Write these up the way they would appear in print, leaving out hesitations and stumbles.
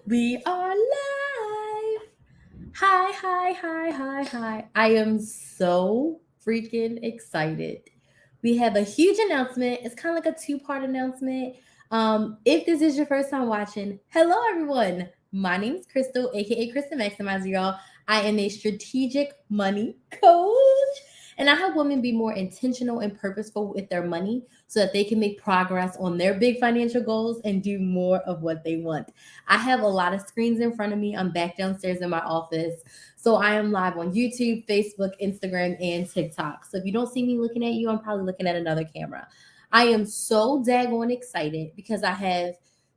We are live. Hi, hi, hi, hi, hi. I am so freaking excited. We have a huge announcement. It's kind of like a two-part announcement. If this is your first time watching, hello everyone. My name is Crystal, aka Krista Maximizer, y'all. I am a strategic money coach, and I help women be more intentional and purposeful with their money so that they can make progress on their big financial goals and do more of what they want. I have a lot of screens in front of me. I'm back downstairs in my office. So I am live on YouTube, Facebook, Instagram, and TikTok. So if you don't see me looking at you, I'm probably looking at another camera. I am so daggone excited because I have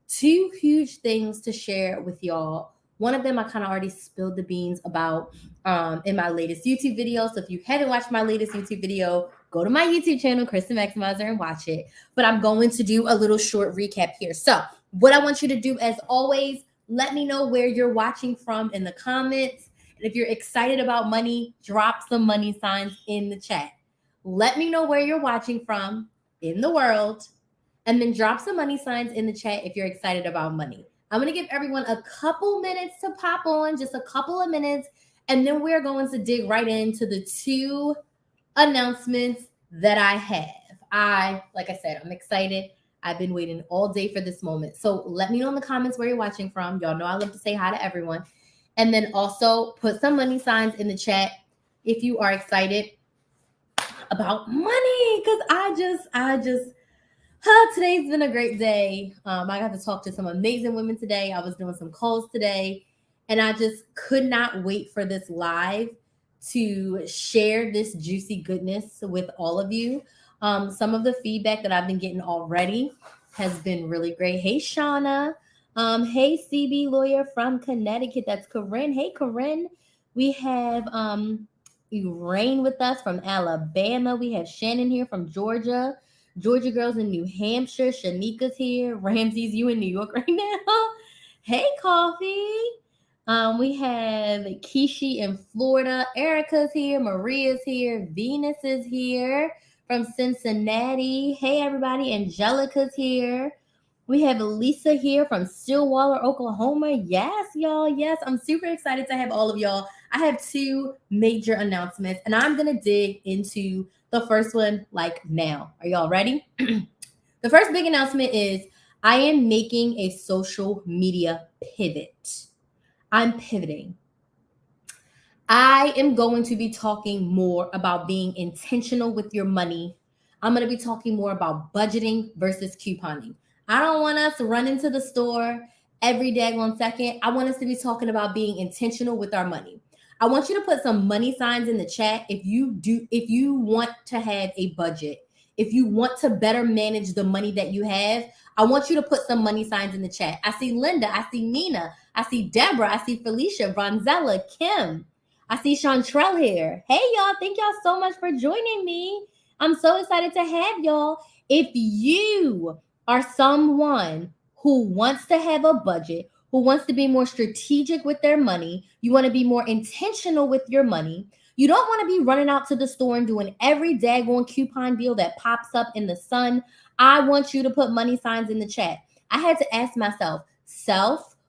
two huge things to share with y'all. One of them I kind of already spilled the beans about in my latest YouTube video. So if you haven't watched my latest YouTube video, go to my YouTube channel, Kristen Maximizer, and watch it. But I'm going to do a little short recap here. So what I want you to do, as always, let me know where you're watching from in the comments. And if you're excited about money, drop some money signs in the chat. Let me know where you're watching from in the world, and then drop some money signs in the chat if you're excited about money. I'm going to give everyone a couple minutes to pop on, just a couple of minutes, and then we're going to dig right into the two announcements that I have. Like I said, I'm excited. I've been waiting all day for this moment. So let me know in the comments where you're watching from. Y'all know I love to say hi to everyone. And then also put some money signs in the chat if you are excited about money. Because today's been a great day. I got to talk to some amazing women today. I was doing some calls today, and I just could not wait for this live to share this juicy goodness with all of you. Some of the feedback that I've been getting already has been really great. Hey, Shauna. Hey, CB lawyer from Connecticut. That's Corinne. Hey, Corinne. We have Elaine with us from Alabama. We have Shannon here from Georgia. Georgia girls in New Hampshire. Shanika's here. Ramsey's, you in New York right now. Hey, Coffee. We have Kishi in Florida. Erica's here. Maria's here. Venus is here from Cincinnati. Hey, everybody. Angelica's here. We have Lisa here from Stillwater, Oklahoma. Yes, y'all. Yes, I'm super excited to have all of y'all. I have two major announcements, and I'm going to dig into the first one like now. Are y'all ready? The first big announcement is I am making a social media pivot. I'm pivoting. I am going to be talking more about being intentional with your money. I'm going to be talking more about budgeting versus couponing. I don't want us to run into the store every daggone second. I want us to be talking about being intentional with our money. I want you to put some money signs in the chat if you want to have a budget. If you want to better manage the money that you have, I want you to put some money signs in the chat. I see Linda, I see Nina, I see Deborah, I see Felicia, Bronzella, Kim. I see Chantrell here. Hey, y'all. Thank y'all so much for joining me. I'm so excited to have y'all. If you are someone who wants to have a budget, who wants to be more strategic with their money, you want to be more intentional with your money, you don't want to be running out to the store and doing every daggone coupon deal that pops up in the sun. I want you to put money signs in the chat. I had to ask myself,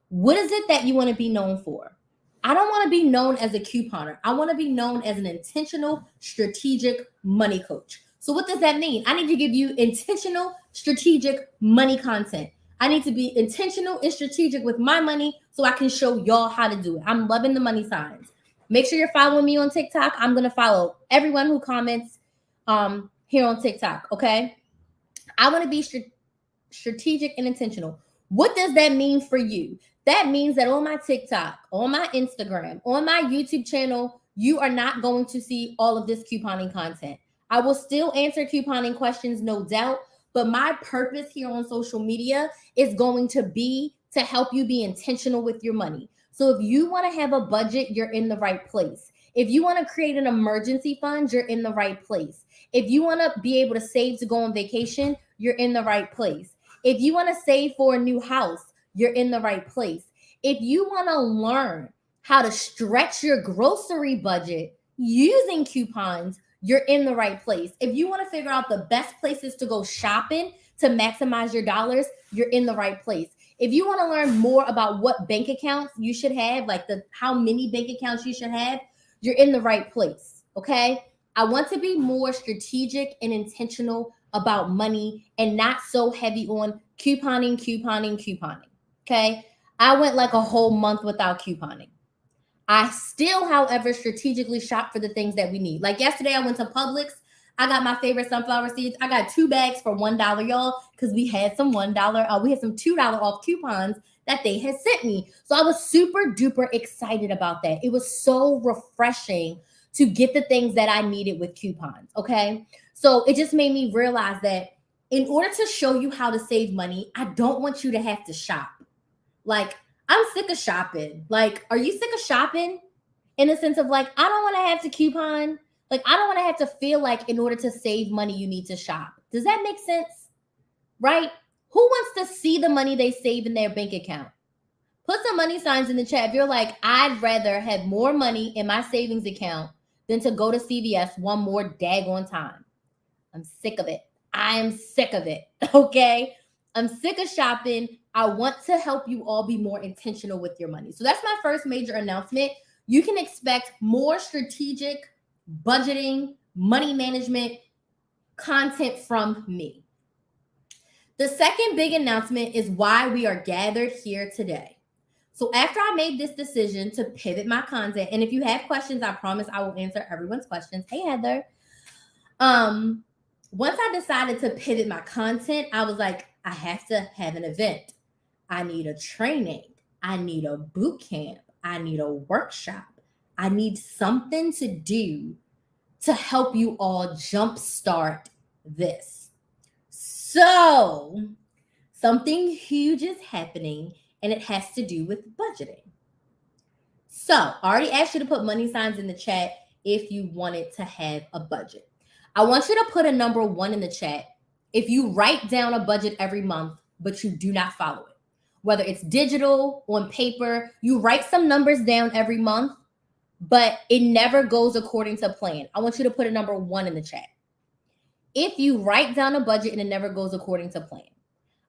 what is it that you want to be known for? I don't want to be known as a couponer. I want to be known as an intentional, strategic money coach. So what does that mean? I need to give you intentional, strategic money content. I need to be intentional and strategic with my money so I can show y'all how to do it. I'm loving the money signs. Make sure you're following me on TikTok. I'm going to follow everyone who comments here on TikTok, okay? I want to be strategic and intentional. What does that mean for you? That means that on my TikTok, on my Instagram, on my YouTube channel, you are not going to see all of this couponing content. I will still answer couponing questions, no doubt, but my purpose here on social media is going to be to help you be intentional with your money. So if you want to have a budget, you're in the right place. If you want to create an emergency fund, you're in the right place. If you want to be able to save to go on vacation, you're in the right place. If you want to save for a new house, you're in the right place. If you want to learn how to stretch your grocery budget using coupons, you're in the right place. If you want to figure out the best places to go shopping to maximize your dollars, you're in the right place. If you want to learn more about what bank accounts you should have, like how many bank accounts you should have, you're in the right place. Okay. I want to be more strategic and intentional about money and not so heavy on couponing. Okay. I went like a whole month without couponing. I still, however, strategically shop for the things that we need. Like yesterday, I went to Publix. I got my favorite sunflower seeds. I got 2 bags for $1, y'all, because we had some $1, we had some $2 off coupons that they had sent me. So I was super duper excited about that. It was so refreshing to get the things that I needed with coupons. Okay. So it just made me realize that in order to show you how to save money, I don't want you to have to shop. Like, I'm sick of shopping. Like, are you sick of shopping? In the sense of like, I don't want to have to coupon. Like, I don't want to have to feel like in order to save money, you need to shop. Does that make sense? Right? Who wants to see the money they save in their bank account? Put some money signs in the chat. If you're like, I'd rather have more money in my savings account than to go to CVS one more daggone time. I'm sick of it. I am sick of it. Okay? I'm sick of shopping. I want to help you all be more intentional with your money. So that's my first major announcement. You can expect more strategic budgeting, money management content from me. The second big announcement is why we are gathered here today. So after I made this decision to pivot my content, and if you have questions, I promise I will answer everyone's questions. Hey, Heather. Once I decided to pivot my content, I was like, I have to have an event. I need a training. I need a boot camp. I need a workshop. I need something to do to help you all jumpstart this. So something huge is happening, and it has to do with budgeting. So I already asked you to put money signs in the chat if you wanted to have a budget. I want you to put a number 1 in the chat if you write down a budget every month, but you do not follow it. Whether it's digital, on paper, you write some numbers down every month, but it never goes according to plan. I want you to put a number 1 in the chat. If you write down a budget and it never goes according to plan.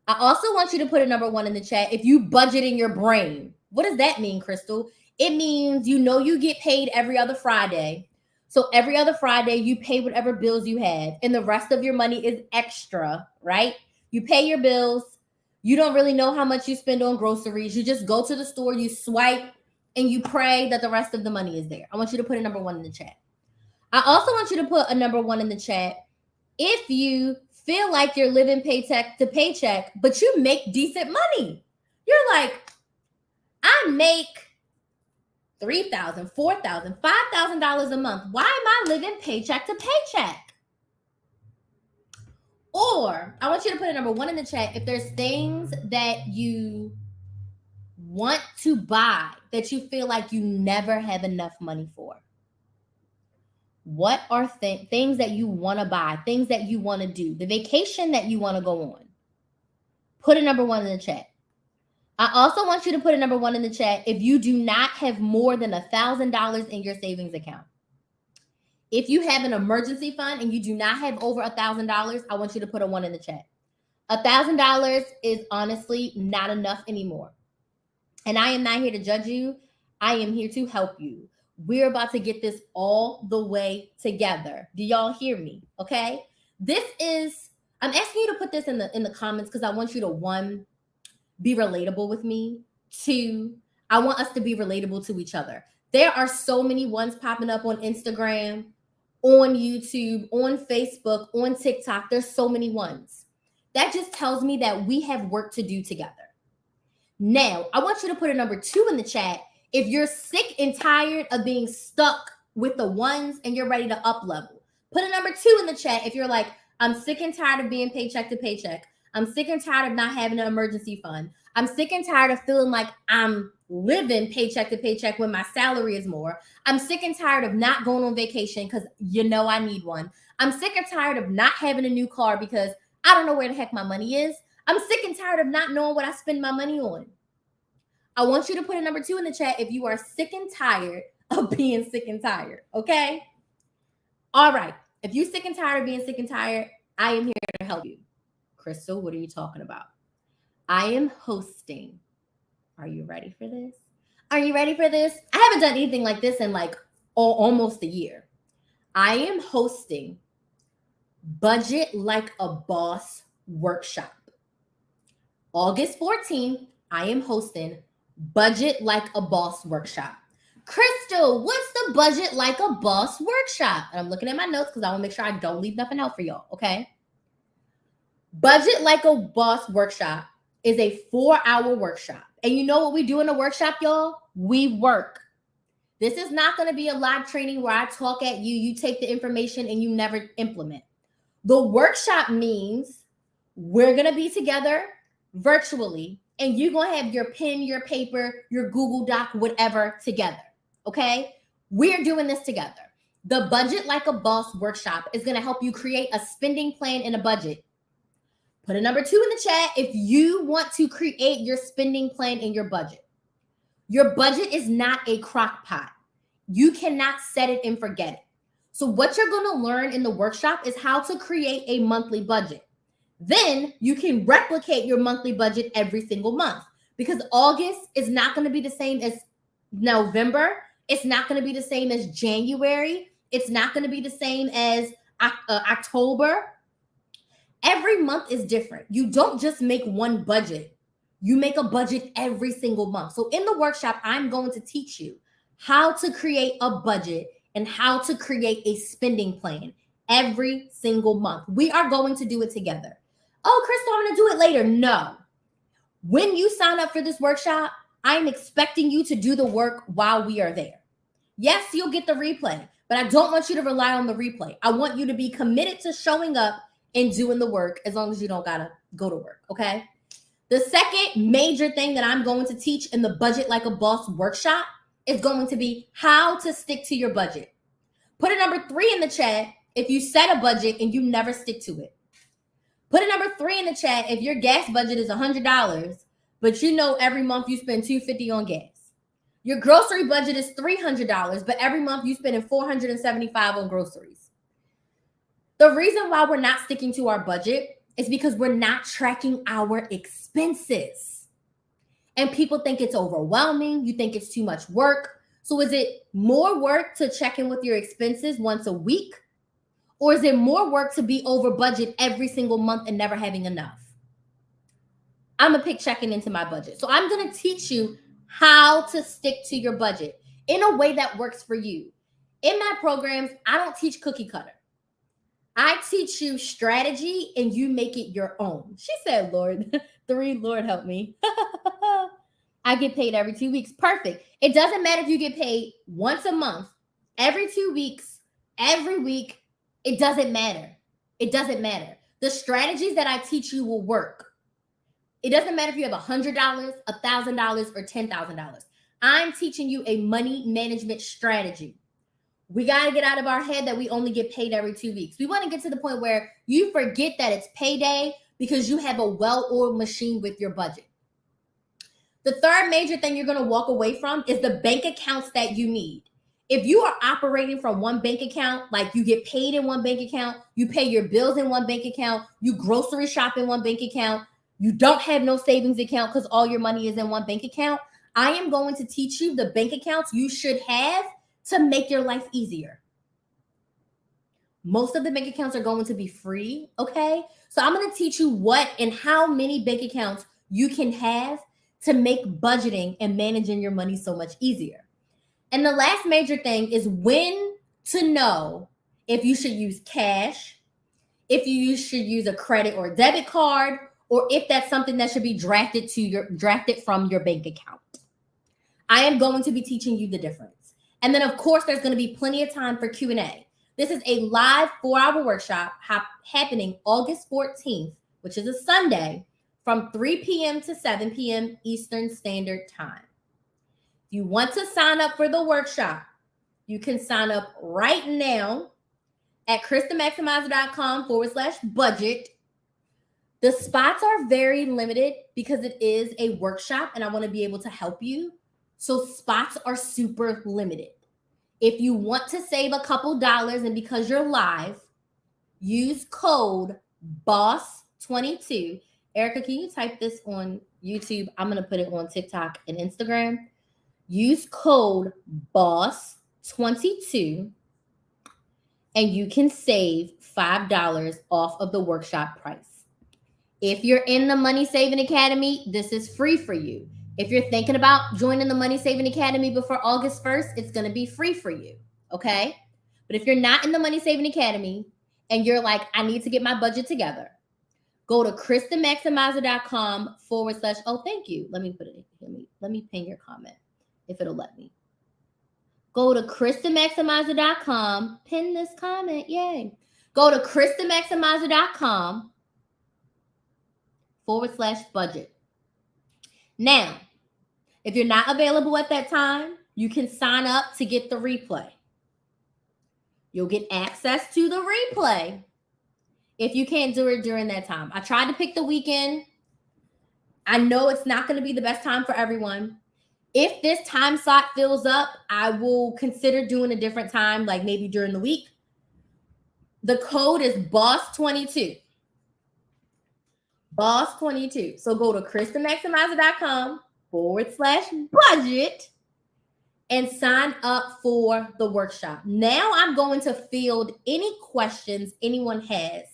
I also want you to put a number 1 in the chat if you budget in your brain. What does that mean, Crystal? It means you get paid every other Friday. So every other Friday, you pay whatever bills you have, and the rest of your money is extra, right? You pay your bills. You don't really know how much you spend on groceries. You just go to the store, you swipe, and you pray that the rest of the money is there. I want you to put a number 1 in the chat. I also want you to put a number 1 in the chat if you feel like you're living paycheck to paycheck, but you make decent money. You're like, I make $3,000, $4,000, $5,000 a month. Why am I living paycheck to paycheck? Or I want you to put a number 1 in the chat if there's things that you want to buy that you feel like you never have enough money for. What are things that you want to buy, things that you want to do, the vacation that you want to go on? Put a number 1 in the chat. I also want you to put a number 1 in the chat if you do not have more than $1,000 in your savings account. If you have an emergency fund and you do not have over $1,000, I want you to put a 1 in the chat. $1,000 is honestly not enough anymore. And I am not here to judge you. I am here to help you. We're about to get this all the way together. Do y'all hear me? Okay. I'm asking you to put this in the comments because I want you to, 1, be relatable with me. 2, I want us to be relatable to each other. There are so many ones popping up on Instagram, on YouTube, on Facebook, on TikTok. There's so many ones. That just tells me that we have work to do together. Now, I want you to put a number 2 in the chat if you're sick and tired of being stuck with the ones and you're ready to up level. Put a number 2 in the chat if you're like, I'm sick and tired of being paycheck to paycheck. I'm sick and tired of not having an emergency fund. I'm sick and tired of feeling like I'm living paycheck to paycheck when my salary is more. I'm sick and tired of not going on vacation because I need one. I'm sick and tired of not having a new car because I don't know where the heck my money is. I'm sick and tired of not knowing what I spend my money on. I want you to put a number 2 in the chat if you are sick and tired of being sick and tired, okay? All right. If you're sick and tired of being sick and tired, I am here to help you. Crystal, what are you talking about? I am hosting. Are you ready for this? Are you ready for this? I haven't done anything like this in like almost a year. I am hosting Budget Like a Boss workshop. August 14th, I am hosting Budget Like a Boss workshop. Crystal, what's the Budget Like a Boss workshop? And I'm looking at my notes because I want to make sure I don't leave nothing out for y'all, okay? Budget Like a Boss workshop is a 4-hour workshop. And you know what we do in the workshop, y'all? We work. This is not going to be a live training where I talk at you, you take the information, and you never implement. The workshop means we're going to be together virtually, and you're going to have your pen, your paper, your Google Doc, whatever together. Okay? We're doing this together. The Budget Like a Boss workshop is going to help you create a spending plan and a budget. Put a number 2 in the chat if you want to create your spending plan and your budget. Your budget is not a crock pot. You cannot set it and forget it. So what you're going to learn in the workshop is how to create a monthly budget. Then you can replicate your monthly budget every single month, because August is not going to be the same as November. It's not going to be the same as January. It's not going to be the same as October. Every month is different. You don't just make one budget. You make a budget every single month. So in the workshop, I'm going to teach you how to create a budget and how to create a spending plan every single month. We are going to do it together. Oh, Crystal, I'm going to do it later. No. When you sign up for this workshop, I'm expecting you to do the work while we are there. Yes, you'll get the replay, but I don't want you to rely on the replay. I want you to be committed to showing up and doing the work, as long as you don't got to go to work, okay? The second major thing that I'm going to teach in the Budget Like a Boss workshop is going to be how to stick to your budget. Put a number 3 in the chat if you set a budget and you never stick to it. Put a number 3 in the chat if your gas budget is $100, but you know every month you spend $250 on gas. Your grocery budget is $300, but every month you spend $475 on groceries. The reason why we're not sticking to our budget is because we're not tracking our expenses. And people think it's overwhelming. You think it's too much work. So is it more work to check in with your expenses once a week? Or is it more work to be over budget every single month and never having enough? I'm going to pick checking into my budget. So I'm going to teach you how to stick to your budget in a way that works for you. In my programs, I don't teach cookie cutter. I teach you strategy and you make it your own. She said, Lord, 3, Lord help me. I get paid every 2 weeks. Perfect. It doesn't matter if you get paid once a month, every 2 weeks, every week. It doesn't matter. It doesn't matter. The strategies that I teach you will work. It doesn't matter if you have $100, $1,000, or $10,000. I'm teaching you a money management strategy. We got to get out of our head that we only get paid every 2 weeks. We want to get to the point where you forget that it's payday because you have a well-oiled machine with your budget. The third major thing you're going to walk away from is the bank accounts that you need. If you are operating from one bank account, like you get paid in one bank account, you pay your bills in one bank account, you grocery shop in one bank account, you don't have no savings account because all your money is in one bank account, I am going to teach you the bank accounts you should have to make your life easier. Most of the bank accounts are going to be free, okay? So I'm going to teach you what and how many bank accounts you can have to make budgeting and managing your money so much easier. And the last major thing is when to know if you should use cash, if you should use a credit or debit card, or if that's something that should be drafted from your bank account. I am going to be teaching you the difference. And then, of course, there's going to be plenty of time for Q&A. This is a live 4-hour workshop happening August 14th, which is a Sunday, from 3 p.m. to 7 p.m. Eastern Standard Time. If you want to sign up for the workshop, you can sign up right now at KristaMaximizer.com/budget. The spots are very limited because it is a workshop and I want to be able to help you. So spots are super limited. If you want to save a couple dollars and because you're live, use code BOSS22 Erica, can you type this on YouTube? I'm going to put it on TikTok and Instagram. Use code BOSS22 and you can save $5 off of the workshop price. If you're in the Money Saving Academy, this is free for you. If you're thinking about joining the Money Saving Academy before August 1st, it's going to be free for you. Okay? But if you're not in the Money Saving Academy and you're like, I need to get my budget together, go to KristenMaximizer.com / oh, thank you. Let me put it in. Let me pin your comment if it'll let me. Go to KristenMaximizer.com, pin this comment, yay. Go to KristenMaximizer.com / budget. Now, if you're not available at that time, you can sign up to get the replay. You'll get access to the replay if you can't do it during that time. I tried to pick the weekend. I know it's not going to be the best time for everyone. If this time slot fills up, I will consider doing a different time, like maybe during the week. The code is BOSS22. BOSS22. So go to KristenMaximizer.com / budget and sign up for the workshop. Now I'm going to field any questions anyone has.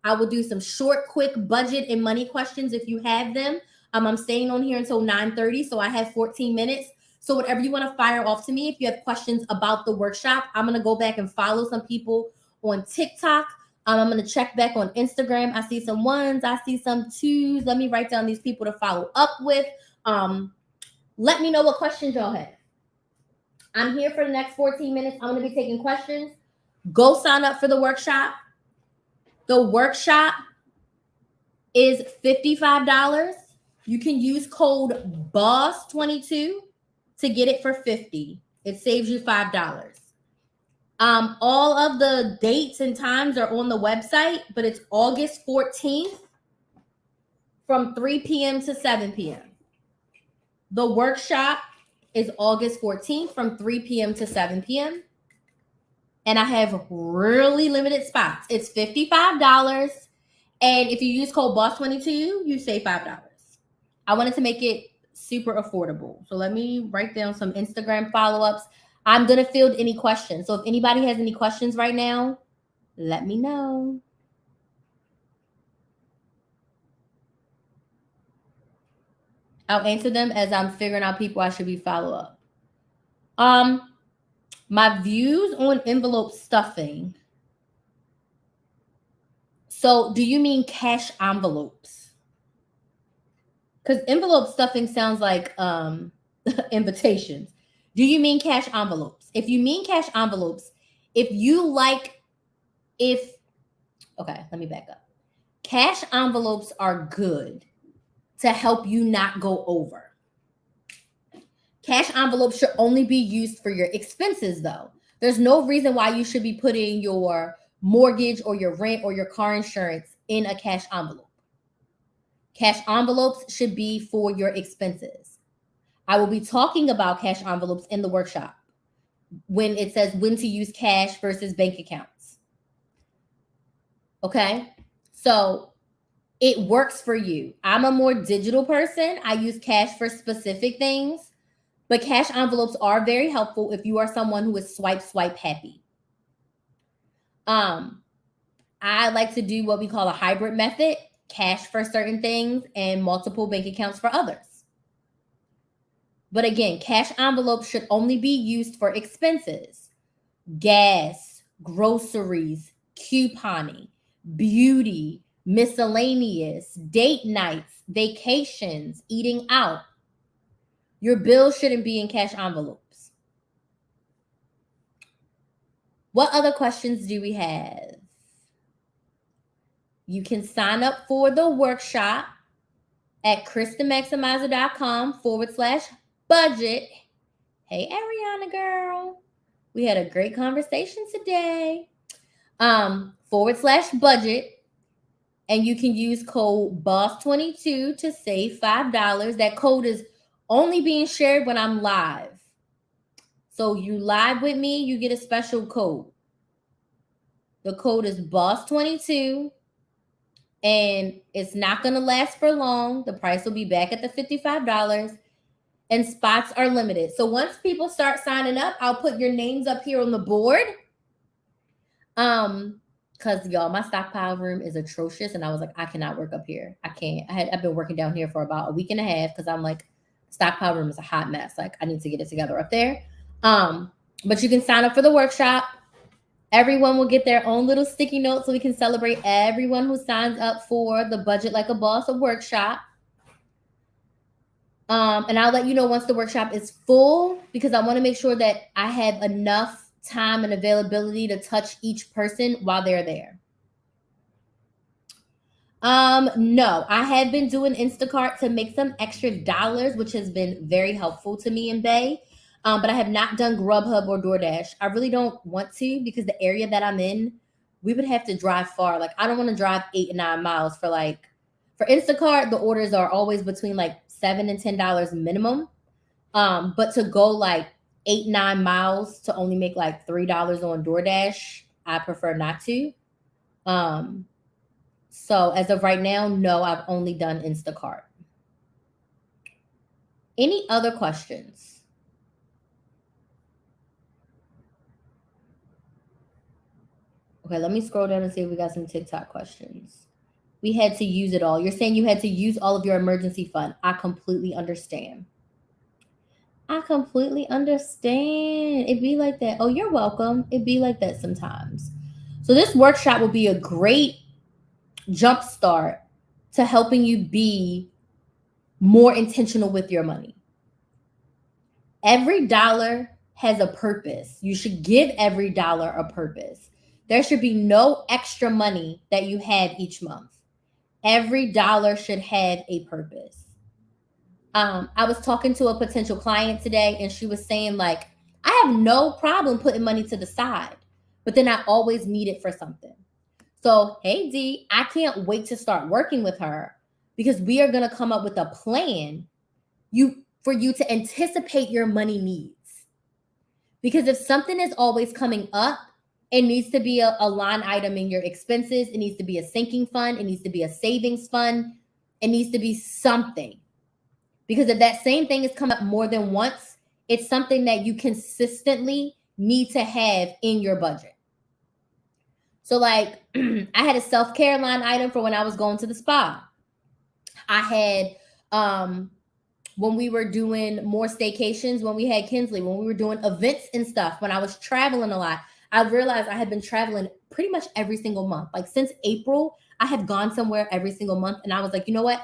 I will do some short, quick budget and money questions if you have them. I'm staying on here until 9:30, so I have 14 minutes. So whatever you want to fire off to me, if you have questions about the workshop, I'm going to go back and follow some people on TikTok. I'm going to check back on Instagram. I see some ones. I see some twos. Let me write down these people to follow up with. Let me know what questions y'all have. I'm here for the next 14 minutes. I'm going to be taking questions. Go sign up for the workshop. The workshop is $55. You can use code BOSS22 to get it for $50. It saves you $5. All of the dates and times are on the website, but it's August 14th from 3 p.m. to 7 p.m. The workshop is August 14th from 3 p.m. to 7 p.m. And I have really limited spots. It's $55. And if you use code BOSS22, you save $5. I wanted to make it super affordable. So let me write down some Instagram follow-ups. I'm going to field any questions. So if anybody has any questions right now, let me know. I'll answer them as I'm figuring out people I should be follow up. My views on envelope stuffing. So do you mean cash envelopes? Because envelope stuffing sounds like invitations. Do you mean cash envelopes? If you mean cash envelopes, okay, let me back up. Cash envelopes are good to help you not go over. Cash envelopes should only be used for your expenses, though. There's no reason why you should be putting your mortgage or your rent or your car insurance in a cash envelope. Cash envelopes should be for your expenses. I will be talking about cash envelopes in the workshop when it says when to use cash versus bank accounts. Okay? So it works for you. I'm a more digital person. I use cash for specific things, but cash envelopes are very helpful if you are someone who is swipe happy. I like to do what we call a hybrid method, cash for certain things and multiple bank accounts for others. But again, cash envelopes should only be used for expenses, gas, groceries, couponing, beauty, miscellaneous, date nights, vacations, eating out. Your bills shouldn't be in cash envelopes. What other questions do we have? You can sign up for the workshop at KristenMaximizer.com / budget. Hey, Ariana girl. We had a great conversation today. / budget. And you can use code BOSS22 to save $5. That code is only being shared when I'm live. So you live with me, you get a special code. The code is BOSS22. And it's not going to last for long. The price will be back at the $55, and spots are limited. So once people start signing up, I'll put your names up here on the board. Because y'all, my stockpile room is atrocious, and I was like, I cannot work up here. I can't. I've been working down here for about a week and a half because I'm like, stockpile room is a hot mess. Like, I need to get it together up there. But you can sign up for the workshop. Everyone will get their own little sticky note so we can celebrate everyone who signs up for the Budget Like a Boss workshop. And I'll let you know once the workshop is full, because I want to make sure that I have enough time and availability to touch each person while they're there. No, I have been doing Instacart to make some extra dollars, which has been very helpful to me in Bay. But I have not done Grubhub or DoorDash. I really don't want to, because the area that I'm in, we would have to drive far. Like, I don't want to drive 8 and 9 miles for Instacart. The orders are always between like $7 and $10 minimum. But to go like 8, 9 miles to only make like $3 on DoorDash, I prefer not to. So as of right now, no, I've only done Instacart. Any other questions? Okay, let me scroll down and see if we got some TikTok questions. We had to use it all. You're saying you had to use all of your emergency fund. I completely understand. I completely understand. It'd be like that. Oh, you're welcome. It'd be like that sometimes. So this workshop will be a great jump start to helping you be more intentional with your money. Every dollar has a purpose. You should give every dollar a purpose. There should be no extra money that you have each month. Every dollar should have a purpose. I was talking to a potential client today, and she was saying, like, I have no problem putting money to the side, but then I always need it for something. So, hey, D, I can't wait to start working with her, because we are going to come up with a plan for you to anticipate your money needs. Because if something is always coming up, it needs to be a line item in your expenses. It needs to be a sinking fund. It needs to be a savings fund. It needs to be something. Because if that same thing is come up more than once, it's something that you consistently need to have in your budget. So like, I had a self-care line item for when I was going to the spa. I had, when we were doing more staycations, when we had Kinsley, when we were doing events and stuff, when I was traveling a lot, I realized I had been traveling pretty much every single month. Like since April, I have gone somewhere every single month. And I was like, you know what?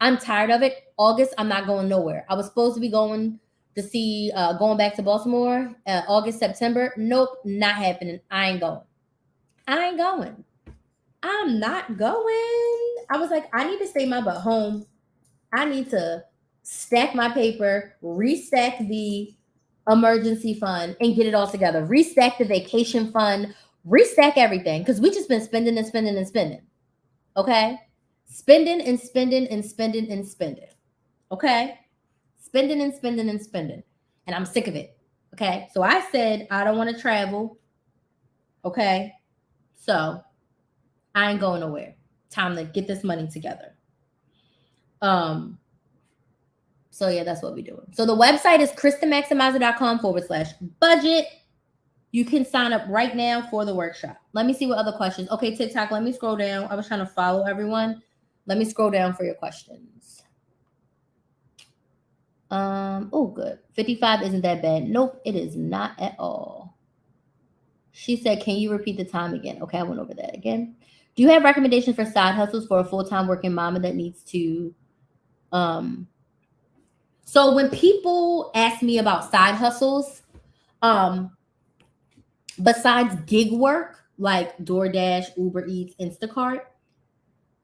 I'm tired of it. August, I'm not going nowhere. I was supposed to be going to see, going back to Baltimore, August, September. Nope, not happening. I ain't going. I'm not going. I was like, I need to stay my butt home. I need to stack my paper, restack the emergency fund, and get it all together. Restack the vacation fund, restack everything. Because we just been spending and spending and spending. Okay? Spending and spending and spending and spending. Okay? Spending and spending and spending. And I'm sick of it. Okay? So I said, I don't want to travel. Okay? So I ain't going nowhere. Time to get this money together. So yeah, that's what we're doing. So the website is KristenMaximizer.com/budget. You can sign up right now for the workshop. Let me see what other questions. Okay, TikTok, let me scroll down. I was trying to follow everyone. Let me scroll down for your questions. Oh, good. 55 isn't that bad. Nope, it is not at all. She said, can you repeat the time again? Okay, I went over that again. Do you have recommendations for side hustles for a full-time working mama that needs to so when people ask me about side hustles, besides gig work like DoorDash, Uber Eats, Instacart,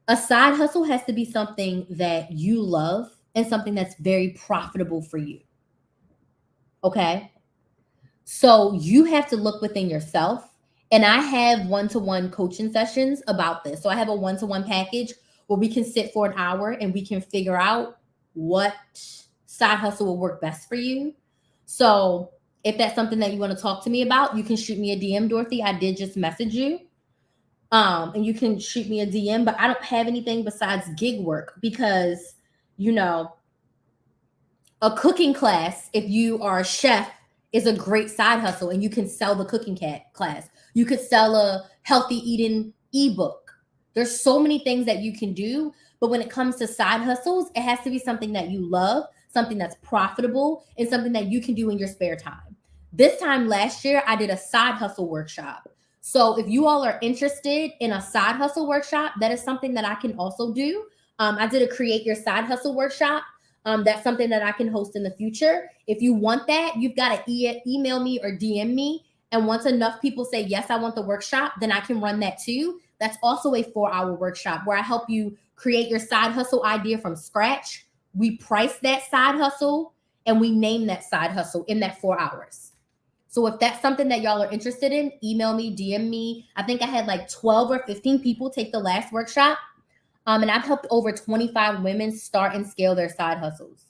a side hustle has to be something that you love and something that's very profitable for you. Okay? So you have to look within yourself. And I have one-to-one coaching sessions about this. So I have a one-to-one package where we can sit for an hour and we can figure out what side hustle will work best for you. So if that's something that you want to talk to me about, you can shoot me a DM, Dorothy. I did just message you. And you can shoot me a DM, but I don't have anything besides gig work because, you know, a cooking class, if you are a chef, is a great side hustle and you can sell the class. You could sell a healthy eating ebook. There's so many things that you can do, but when it comes to side hustles, it has to be something that you love, something that's profitable, and something that you can do in your spare time. This time last year, I did a side hustle workshop. So if you all are interested in a side hustle workshop, that is something that I can also do. I did a create your side hustle workshop. That's something that I can host in the future. If you want that, you've got to email me or DM me. And once enough people say, yes, I want the workshop, then I can run that too. That's also a 4-hour workshop where I help you create your side hustle idea from scratch. We price that side hustle and we name that side hustle in that 4 hours. So if that's something that y'all are interested in, email me, DM me. I think I had like 12 or 15 people take the last workshop. And I've helped over 25 women start and scale their side hustles.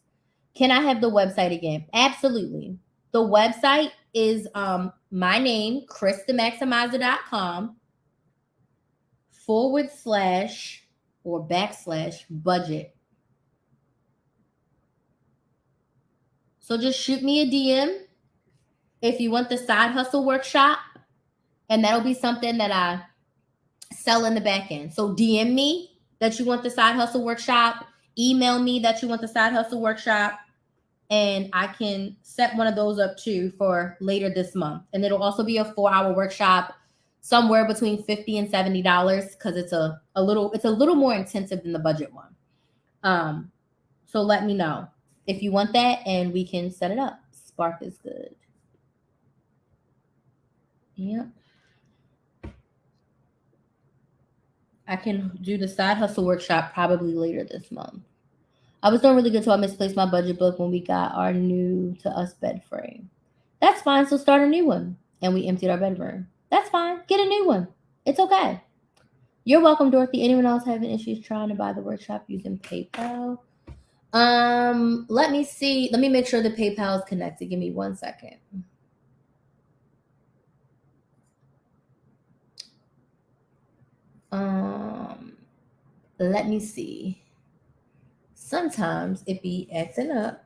Can I have the website again? Absolutely. The website is my name, christhemaximizer.com / or /budget. So just shoot me a DM if you want the side hustle workshop, and that'll be something that I sell in the back end. So DM me that you want the side hustle workshop, email me that you want the side hustle workshop, and I can set one of those up too for later this month. And it'll also be a 4-hour workshop, somewhere between $50 and $70 because it's a little more intensive than the budget one. So let me know if you want that and we can set it up. Spark is good. Yep. I can do the side hustle workshop probably later this month. I was doing really good till I misplaced my budget book when we got our new to us bed frame. That's fine. So start a new one. And we emptied our bedroom. That's fine. Get a new one. It's okay. You're welcome, Dorothy. Anyone else having issues trying to buy the workshop using PayPal? Let me see. Let me make sure the PayPal is connected. Give me 1 second. Let me see. Sometimes it be acting up.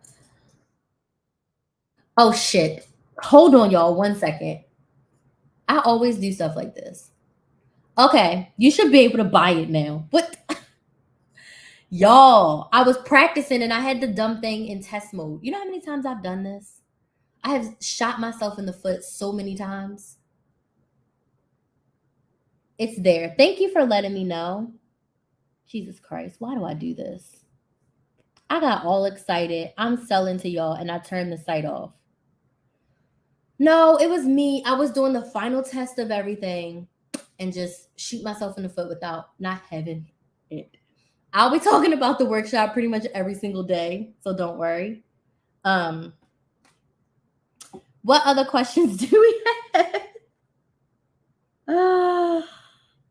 Oh shit. Hold on, y'all. 1 second. I always do stuff like this. Okay, you should be able to buy it now. What? Y'all, I was practicing and I had the dumb thing in test mode. You know how many times I've done this? I have shot myself in the foot so many times. It's there. Thank you for letting me know. Jesus Christ, why do I do this? I got all excited. I'm selling to y'all and I turned the site off. No, it was me. I was doing the final test of everything and just shoot myself in the foot without not having it. I'll be talking about the workshop pretty much every single day, so don't worry. What other questions do we have?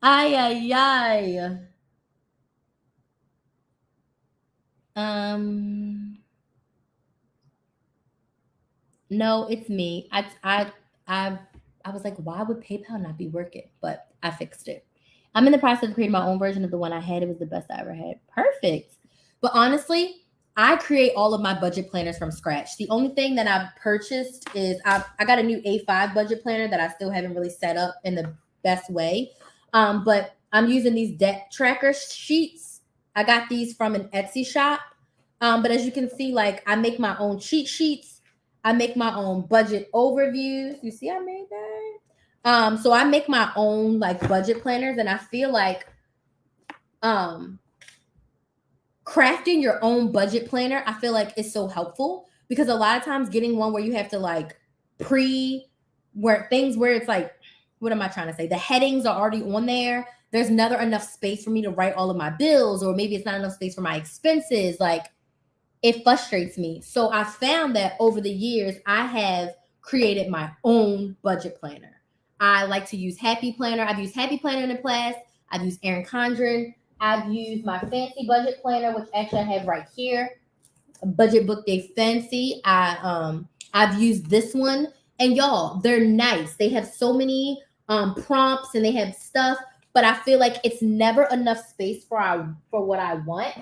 Ay, ay, ay. No, it's me. I was like, why would PayPal not be working? But I fixed it. I'm in the process of creating my own version of the one I had. It was the best I ever had. Perfect. But honestly, I create all of my budget planners from scratch. The only thing that I've purchased is I got a new A5 budget planner that I still haven't really set up in the best way. But I'm using these debt tracker sheets. I got these from an Etsy shop. But as you can see, like I make my own cheat sheets. I make my own budget overviews. You see, I made that. So I make my own like budget planners, and I feel like crafting your own budget planner, I feel like is so helpful because a lot of times getting one where you have to like where it's like, what am I trying to say? The headings are already on there. There's never enough space for me to write all of my bills, or maybe it's not enough space for my expenses. Like, it frustrates me. So I found that over the years, I have created my own budget planner. I like to use Happy Planner. I've used Happy Planner in the past. I've used Erin Condren. I've used my fancy budget planner, which actually I have right here, Budget Book Day Fancy. I've used this one, and y'all, they're nice. They have so many prompts and they have stuff. but I feel like it's never enough space for what I want.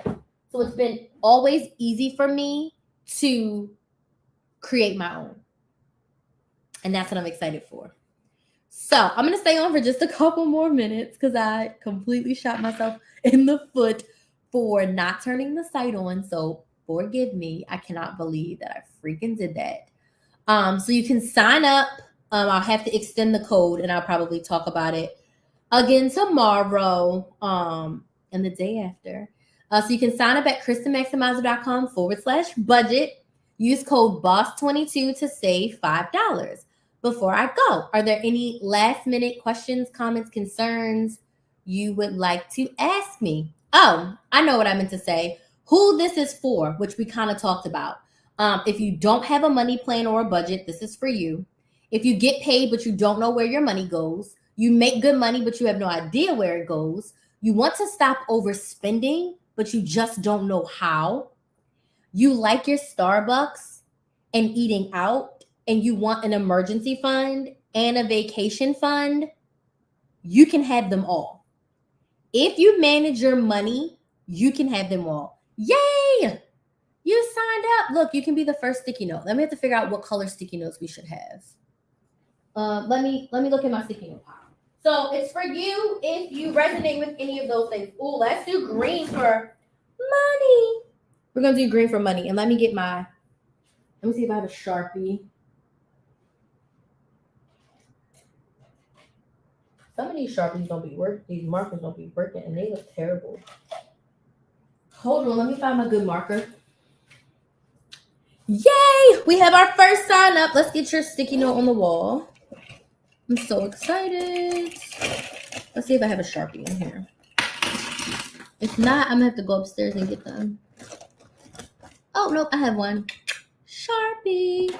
So it's been always easy for me to create my own. And that's what I'm excited for. So I'm going to stay on for just a couple more minutes because I completely shot myself in the foot for not turning the site on. So forgive me. I cannot believe that I freaking did that. So you can sign up. I'll have to extend the code and I'll probably talk about it again tomorrow and the day after. So you can sign up at kristenmaximizer.com/budget. Use code BOSS22 to save $5. Before I go, are there any last minute questions, comments, concerns you would like to ask me? Oh, I know what I meant to say. Who this is for, which we kind of talked about. If you don't have a money plan or a budget, this is for you. If you get paid, but you don't know where your money goes, you make good money, but you have no idea where it goes. You want to stop overspending, but you just don't know how. You like your Starbucks and eating out, and you want an emergency fund and a vacation fund, you can have them all. If you manage your money, you can have them all. Yay! You signed up. Look, you can be the first sticky note. Let me have to figure out what color sticky notes we should have. Let me look at my sticky note pile. So it's for you if you resonate with any of those things. Oh, let's do green for money. We're gonna do green for money, and let me see if I have a Sharpie. Some of these Sharpies don't be working. These markers don't be working, and they look terrible. Hold on, let me find my good marker. Yay! We have our first sign up. Let's get your sticky note on the wall. I'm so excited. Let's see if I have a Sharpie in here. If not, I'm gonna have to go upstairs and get them. Oh, nope, I have one. Sharpie.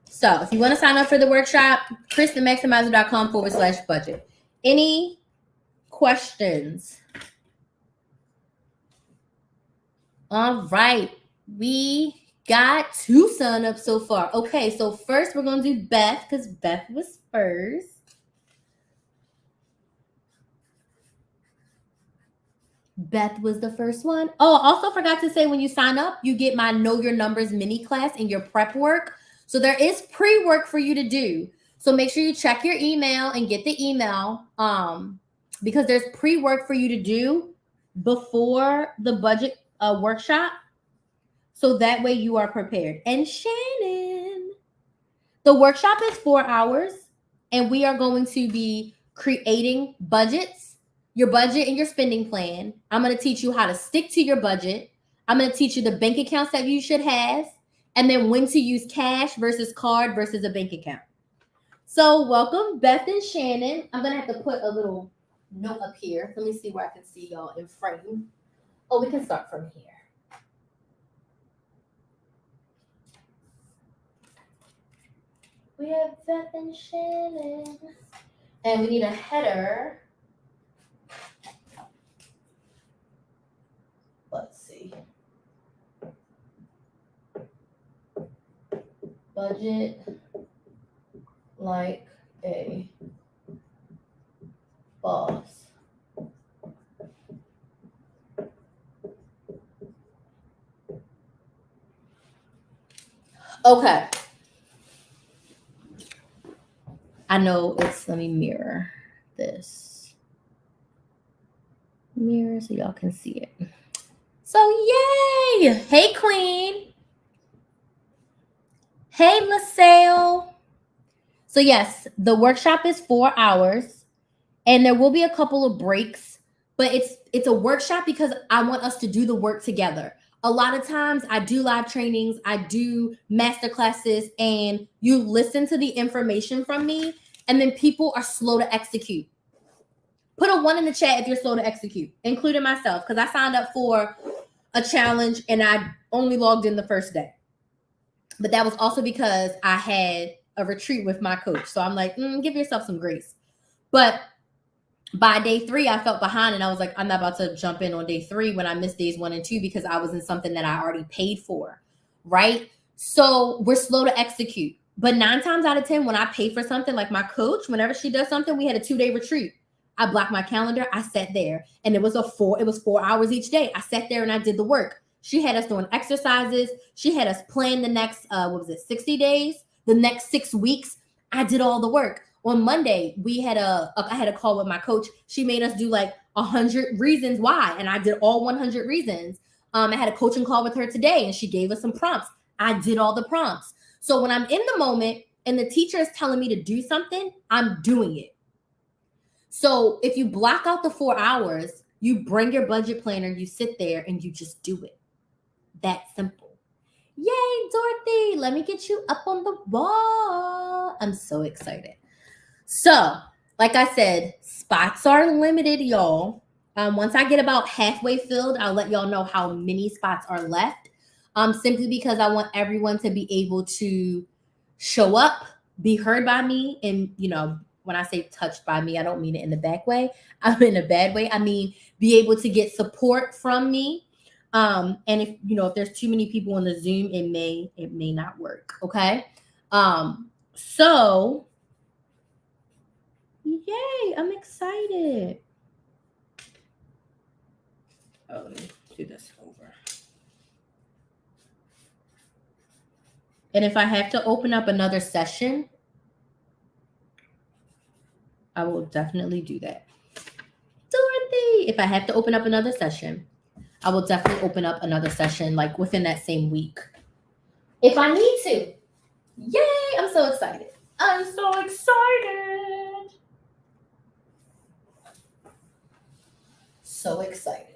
So if you want to sign up for the workshop, kristenmaximizer.com/budget. Any questions? All right. We got 2 sign-ups so far. Okay, so first we're going to do Beth because Beth was first. Beth was the first one. Oh, also forgot to say when you sign up, you get my Know Your Numbers mini class and your prep work. So there is pre-work for you to do. So make sure you check your email and get the email because there's pre-work for you to do before the budget workshop. So that way you are prepared. And Shannon, the workshop is 4 hours and we are going to be creating budgets, your budget and your spending plan. I'm going to teach you how to stick to your budget. I'm going to teach you the bank accounts that you should have and then when to use cash versus card versus a bank account. So welcome, Beth and Shannon. I'm going to have to put a little note up here. Let me see where I can see y'all in frame. Oh, we can start from here. We have Beth and Shannon. And we need a header. Let's see. Budget like a boss. Okay. I know let me mirror this. Mirror so y'all can see it. So yay! Hey, Queen. Hey, LaSalle. So yes, the workshop is 4 hours and there will be a couple of breaks, but it's a workshop because I want us to do the work together. A lot of times I do live trainings, I do master classes, and you listen to the information from me, and then people are slow to execute. Put a 1 in the chat if you're slow to execute, including myself, because I signed up for a challenge and I only logged in the first day. But that was also because I had a retreat with my coach. So I'm like, give yourself some grace. But by day 3, I felt behind and I was like, I'm not about to jump in on day 3 when I missed days 1 and 2 because I was in something that I already paid for, right? So we're slow to execute. But 9 times out of 10, when I pay for something, like my coach, whenever she does something, we had a 2-day retreat. I blocked my calendar. I sat there, and it was 4 hours each day. I sat there and I did the work. She had us doing exercises. She had us plan the next 60 days, the next 6 weeks. I did all the work. On Monday, I had a call with my coach. She made us do like 100 reasons why, and I did all 100 reasons. I had a coaching call with her today, and she gave us some prompts. I did all the prompts. So when I'm in the moment and the teacher is telling me to do something, I'm doing it. So if you block out the 4 hours, you bring your budget planner, you sit there and you just do it. That simple. Yay, Dorothy, let me get you up on the wall. I'm so excited. So, like I said, spots are limited, y'all. Once I get about halfway filled, I'll let y'all know how many spots are left. Simply because I want everyone to be able to show up, be heard by me, and when I say touched by me, I don't mean it in the back way. I'm in a bad way. I mean, be able to get support from me. And if there's too many people on the Zoom, it may not work. Okay. So yay, I'm excited. Oh, let me do this over. And if I have to open up another session, I will definitely do that. Dorothy, if I have to open up another session, I will definitely open up another session like within that same week. If I need to. Yay, I'm so excited. I'm so excited. So excited.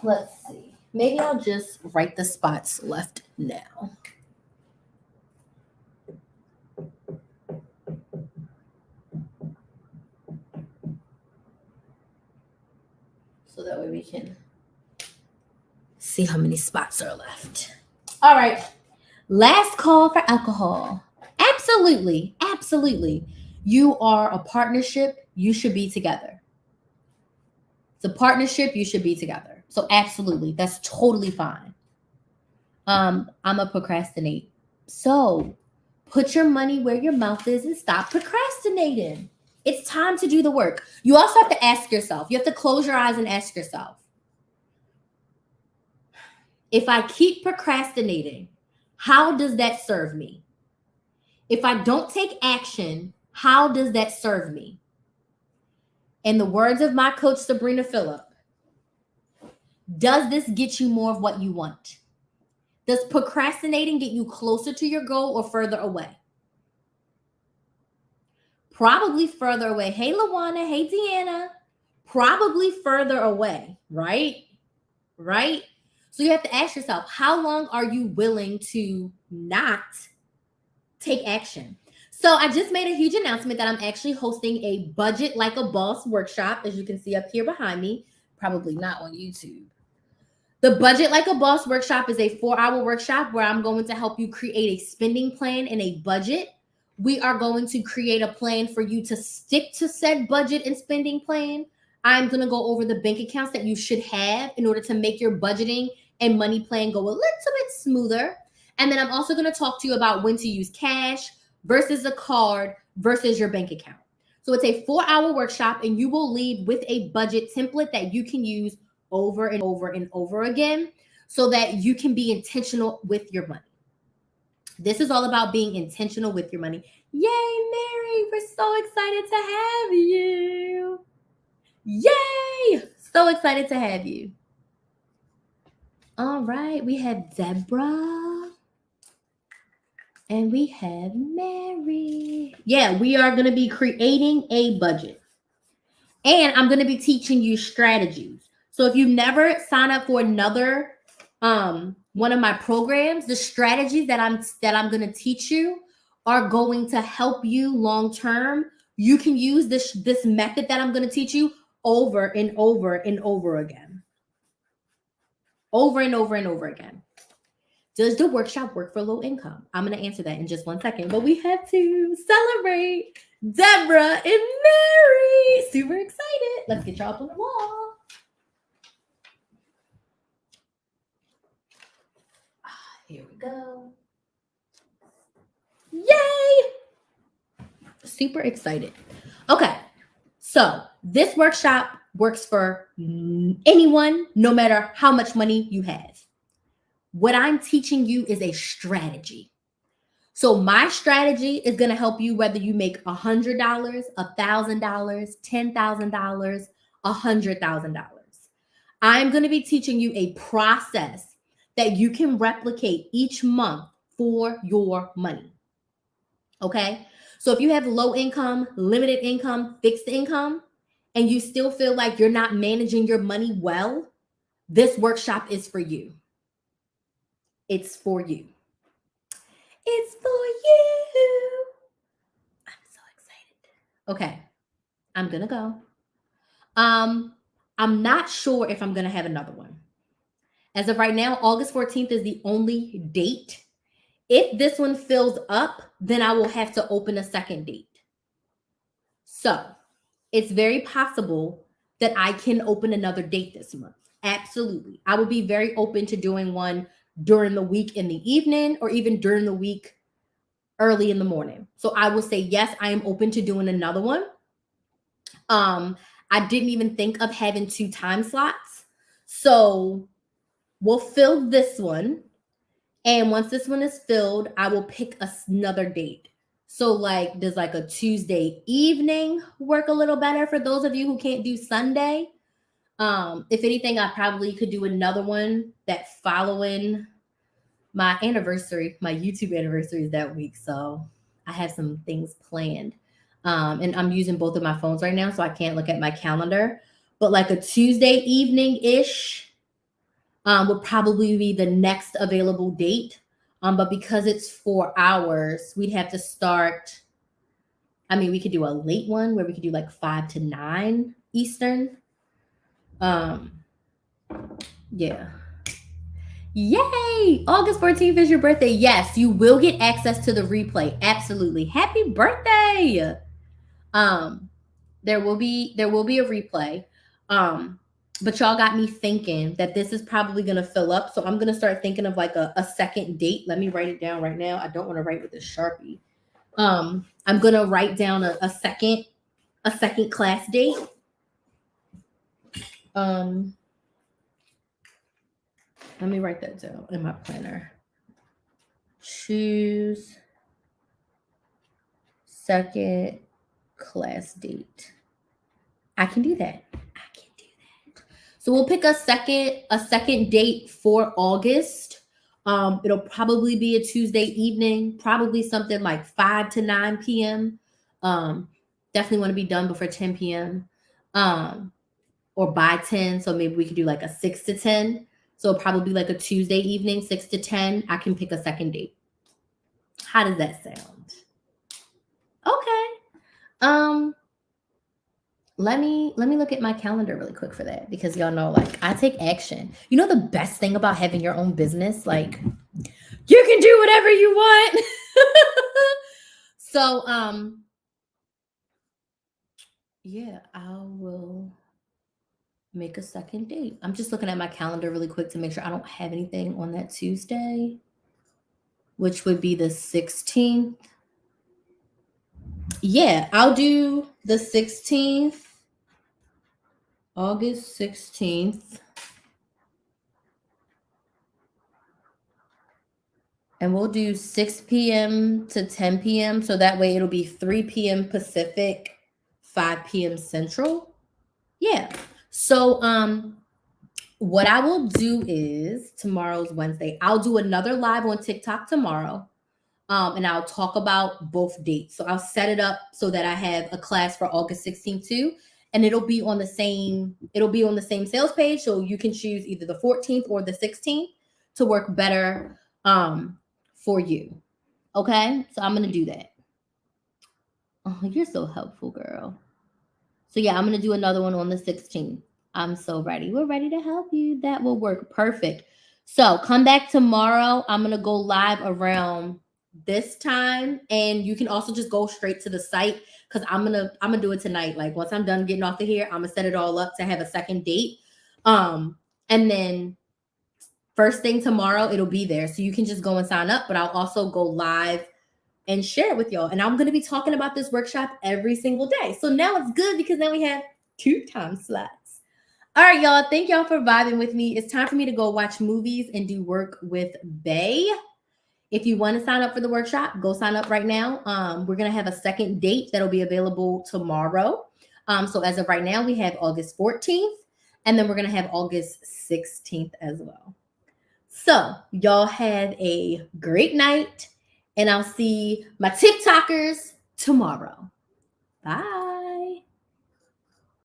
Let's see. Maybe I'll just write the spots left now. So that way we can see how many spots are left. All right. Last call for alcohol. Absolutely. Absolutely. You are a partnership. You should be together. It's a partnership. You should be together. So absolutely. That's totally fine. I'm a procrastinate. So put your money where your mouth is and stop procrastinating. It's time to do the work. You also have to ask yourself. You have to close your eyes and ask yourself. If I keep procrastinating, how does that serve me? If I don't take action, how does that serve me? In the words of my coach, Sabrina Phillip, does this get you more of what you want? Does procrastinating get you closer to your goal or further away? Probably further away. Hey, Lawana. Hey, Deanna. Probably further away, right? Right? So you have to ask yourself, how long are you willing to not take action? So I just made a huge announcement that I'm actually hosting a Budget Like a Boss workshop, as you can see up here behind me. Probably not on YouTube. The Budget Like a Boss workshop is a 4-hour workshop where I'm going to help you create a spending plan and a budget. We are going to create a plan for you to stick to said budget and spending plan. I'm going to go over the bank accounts that you should have in order to make your budgeting and money plan go a little bit smoother. And then I'm also going to talk to you about when to use cash versus a card versus your bank account. So it's a 4-hour workshop, and you will leave with a budget template that you can use over and over and over again so that you can be intentional with your money. This is all about being intentional with your money. Yay, Mary, we're so excited to have you. Yay, so excited to have you. All right, we have Deborah and we have Mary. Yeah, we are going to be creating a budget, and I'm going to be teaching you strategies. So if you never sign up for another one of my programs, the strategies that I'm going to teach you are going to help you long term. You can use this method that I'm going to teach you over and over and over again. Over and over and over again. Does the workshop work for low income? I'm going to answer that in just 1 second, but we have to celebrate Deborah and Mary. Super excited. Let's get y'all up on the wall. go. Yay! Super excited. Okay. So this workshop works for anyone, no matter how much money you have. What I'm teaching you is a strategy. So my strategy is going to help you whether you make $100, $1,000, $10,000, $100,000. I'm going to be teaching you a process that you can replicate each month for your money. Okay? So if you have low income, limited income, fixed income, and you still feel like you're not managing your money well, this workshop is for you. It's for you. It's for you. I'm so excited. Okay. I'm going to go. I'm not sure if I'm going to have another one. As of right now, August 14th is the only date. If this one fills up, then I will have to open a second date. So it's very possible that I can open another date this month. Absolutely. I will be very open to doing one during the week in the evening or even during the week early in the morning. So I will say, yes, I am open to doing another one. I didn't even think of having 2 time slots. So we'll fill this one. And once this one is filled, I will pick another date. So like, does like a Tuesday evening work a little better for those of you who can't do Sunday? If anything, I probably could do another one that following my anniversary. My YouTube anniversary is that week. So I have some things planned. And I'm using both of my phones right now, so I can't look at my calendar. But like a Tuesday evening-ish would probably be the next available date. But because it's 4 hours, we'd have to start. I mean, we could do a late one where we could do like 5 to 9 Eastern. Yeah. Yay! August 14th is your birthday. Yes, you will get access to the replay. Absolutely. Happy birthday. There will be a replay. But y'all got me thinking that this is probably going to fill up. So I'm going to start thinking of like a second date. Let me write it down right now. I don't want to write with this Sharpie. I'm going to write down a second class date. Let me write that down in my planner. Choose second class date. I can do that. So we'll pick a second date for August. It'll probably be a Tuesday evening, probably something like 5 to 9 p.m. Definitely want to be done before 10 p.m. Or by 10. So maybe we could do like a 6 to 10. So probably like a Tuesday evening, 6 to 10. I can pick a second date. How does that sound? Okay. Let me look at my calendar really quick for that, because y'all know, like, I take action. You know the best thing about having your own business, like, you can do whatever you want. So yeah, I will make a second date. I'm just looking at my calendar really quick to make sure I don't have anything on that Tuesday, which would be the 16th. Yeah, I'll do the 16th. August 16th. And we'll do 6 p.m. to 10 p.m. So that way it'll be 3 p.m. Pacific, 5 p.m. Central. Yeah. So what I will do is, tomorrow's Wednesday, I'll do another live on TikTok tomorrow. And I'll talk about both dates. So I'll set it up so that I have a class for August 16th too. And it'll be on the same sales page. So you can choose either the 14th or the 16th to work better for you. Okay? So I'm gonna do that. Oh, you're so helpful, girl. So yeah, I'm gonna do another one on the 16th. I'm so ready. We're ready to help you. That will work perfect. So come back tomorrow. I'm gonna go live around this time, and you can also just go straight to the site, because I'm gonna do it tonight. Like, once I'm done getting off of here, I'm gonna set it all up to have a second date, and then first thing tomorrow, it'll be there. So you can just go and sign up, but I'll also go live and share it with y'all. And I'm going to be talking about this workshop every single day. So now it's good because now we have 2 time slots. All right, y'all. Thank y'all for vibing with me. It's time for me to go watch movies and do work with Bay. If you want to sign up for the workshop, go sign up right now. We're going to have a second date that'll be available tomorrow. So as of right now, we have August 14th, and then we're going to have August 16th as well. So y'all have a great night, and I'll see my TikTokers tomorrow. Bye.